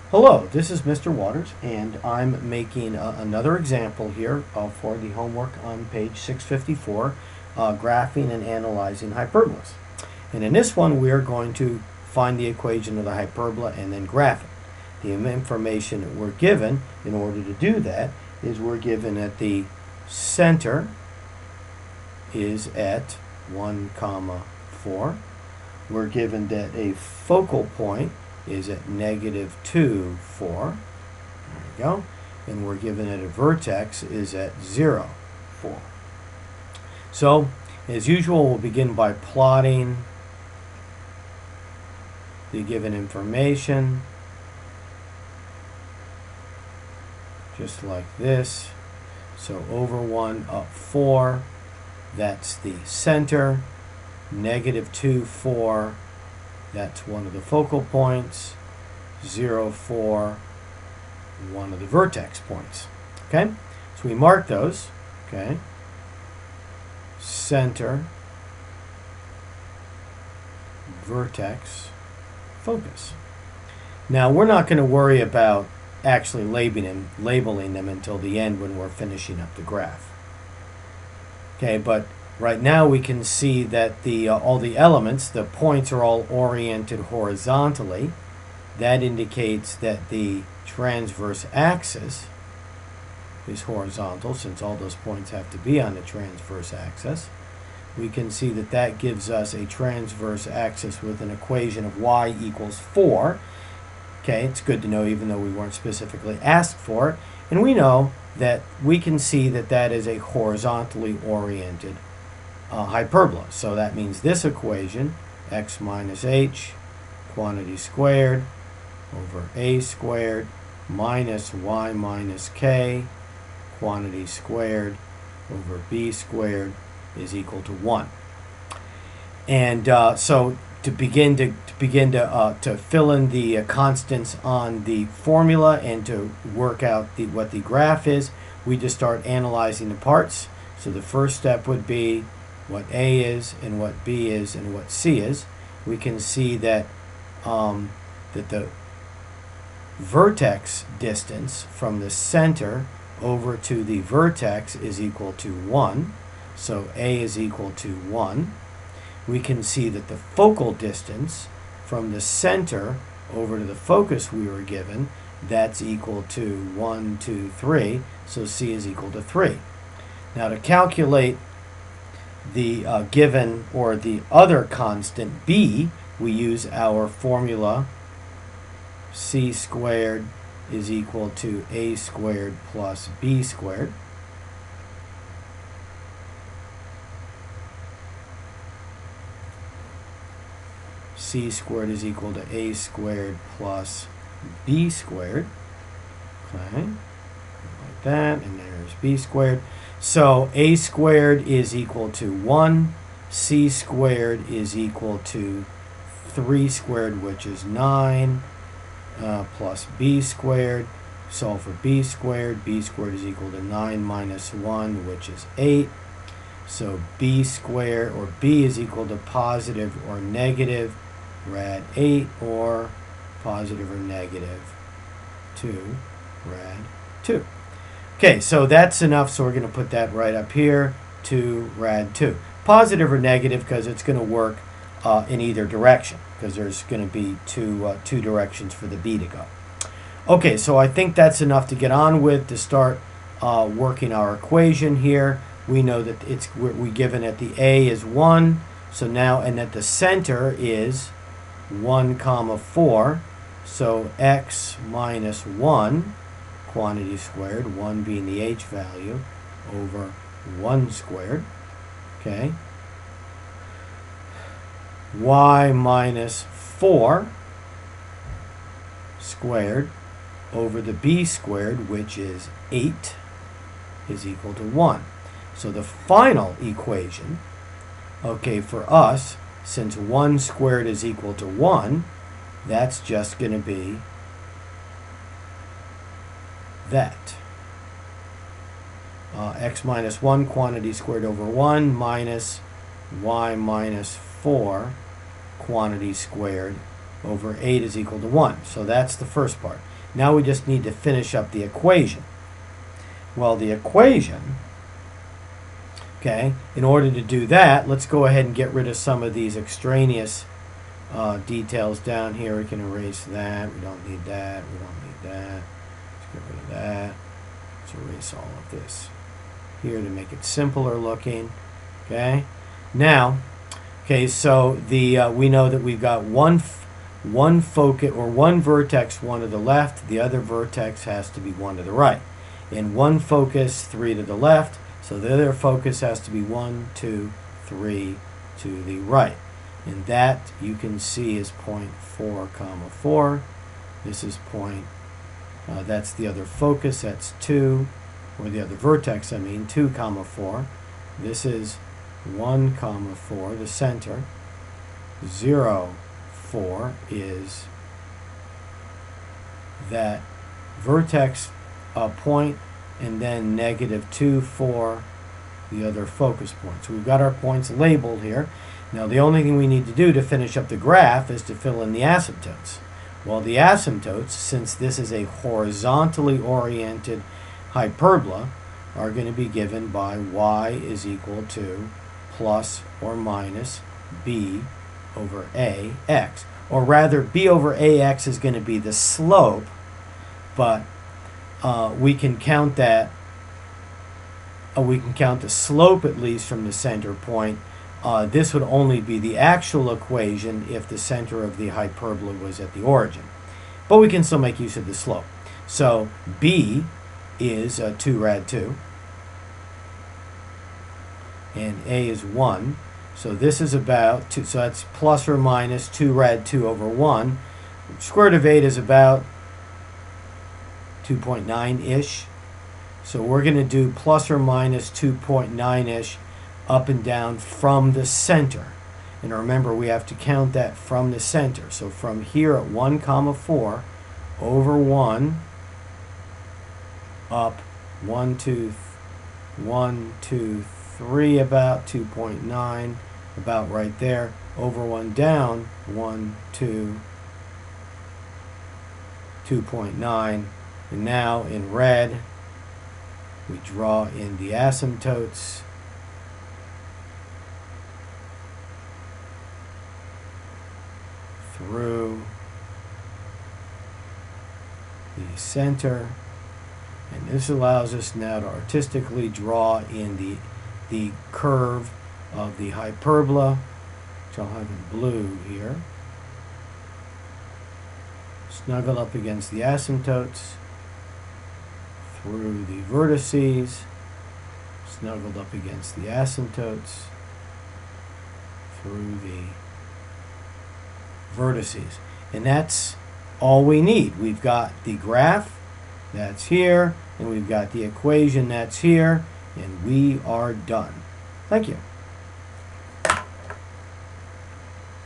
Hello, this is Mr. Waters, and I'm making another example here for the homework on page 654, graphing and analyzing hyperbolas. And in this one, we're going to find the equation of the hyperbola and then graph it. The information that we're given in order to do that is we're given that the center is at 1, 4. We're given that a focal point is at -2, 4. There we go. And we're given that a vertex is at 0, 4. So, as usual, we'll begin by plotting the given information, just like this. So, over 1, up 4, that's the center. -2, 4, that's one of the focal points. 0, 4, one of the vertex points. Okay? So we mark those. Okay? Center, vertex, focus. Now we're not going to worry about actually labeling them until the end when we're finishing up the graph. Okay, but right now we can see that all the elements, the points, are all oriented horizontally. That indicates that the transverse axis is horizontal, since all those points have to be on the transverse axis. We can see that that gives us a transverse axis with an equation of y equals 4. Okay, it's good to know even though we weren't specifically asked for it. And we know that we can see that that is a horizontally oriented hyperbola. So that means this equation, x minus h, quantity squared, over a squared, minus y minus k, quantity squared, over b squared, is equal to 1. And so to begin to fill in the constants on the formula and to work out what the graph is, we just start analyzing the parts. So the first step would be what A is and what B is and what C is. We can see that that the vertex distance from the center over to the vertex is equal to 1. So A is equal to 1. We can see that the focal distance from the center over to the focus we were given, that's equal to 1, 2, 3. So C is equal to 3. Now to calculate the given or the other constant B, we use our formula C squared is equal to A squared plus B squared. C squared is equal to A squared plus B squared. Okay, like that, and there's B squared. So A squared is equal to 1. C squared is equal to 3 squared, which is 9, plus B squared. Solve for B squared. B squared is equal to 9 minus 1, which is 8. So B squared, or B, is equal to positive or negative rad 8, or positive or negative 2 rad 2. Okay, so that's enough, so we're going to put that right up here, 2 rad 2. Positive or negative because it's going to work in either direction, because there's going to be two directions for the B to go. Okay, so I think that's enough to get on with to start working our equation here. We know that we're given that the A is 1, so now, and that the center is 1, 4. So x minus 1, quantity squared, 1 being the h value, over 1 squared. Okay. Y minus 4 squared over the b squared, which is 8, is equal to 1. So the final equation, okay, for us, since 1 squared is equal to 1, that's just going to be that. X minus 1, quantity squared over 1, minus y minus 4, quantity squared over 8 is equal to 1. So that's the first part. Now we just need to finish up the equation. Well, the equation, okay, in order to do that, let's go ahead and get rid of some of these extraneous details down here. We can erase that. We don't need that. We don't need that. Let's get rid of that. Let's erase all of this here to make it simpler looking. Okay. Now, okay, so the we know that we've got one focus or one vertex, one to the left. The other vertex has to be one to the right. In one focus, 3 to the left. So the other focus has to be 1, 2, 3 to the right. And that you can see is point 4, comma 4. This is point, that's the other focus, that's 2, or the other vertex, I mean, 2, comma 4. This is 1, comma 4, the center. 0, 4 is that vertex point, and then negative 2, 4, the other focus point. So we've got our points labeled here. Now the only thing we need to do to finish up the graph is to fill in the asymptotes. Well, the asymptotes, since this is a horizontally oriented hyperbola, are going to be given by y is equal to plus or minus b over ax. Or rather, b over ax is going to be the slope, but we can count that. We can count the slope at least from the center point. This would only be the actual equation if the center of the hyperbola was at the origin. But we can still make use of the slope. So b is 2 rad 2. And a is 1. So this is about 2. So that's plus or minus 2 rad 2 over 1. Square root of 8 is about 2.9-ish. So we're going to do plus or minus 2.9-ish up and down from the center. And remember, we have to count that from the center. So from here at 1, comma 4 over 1 up 1, 2, 3, about 2.9, about right there, over 1 down 1, 2, 2.9. And now in red, we draw in the asymptotes. Through the center. And this allows us now to artistically draw in the curve of the hyperbola, which I'll have in blue here. Snuggle up against the asymptotes, through the vertices, snuggled up against the asymptotes, through the vertices. And that's all we need. We've got the graph, that's here, and we've got the equation, that's here, and we are done. Thank you.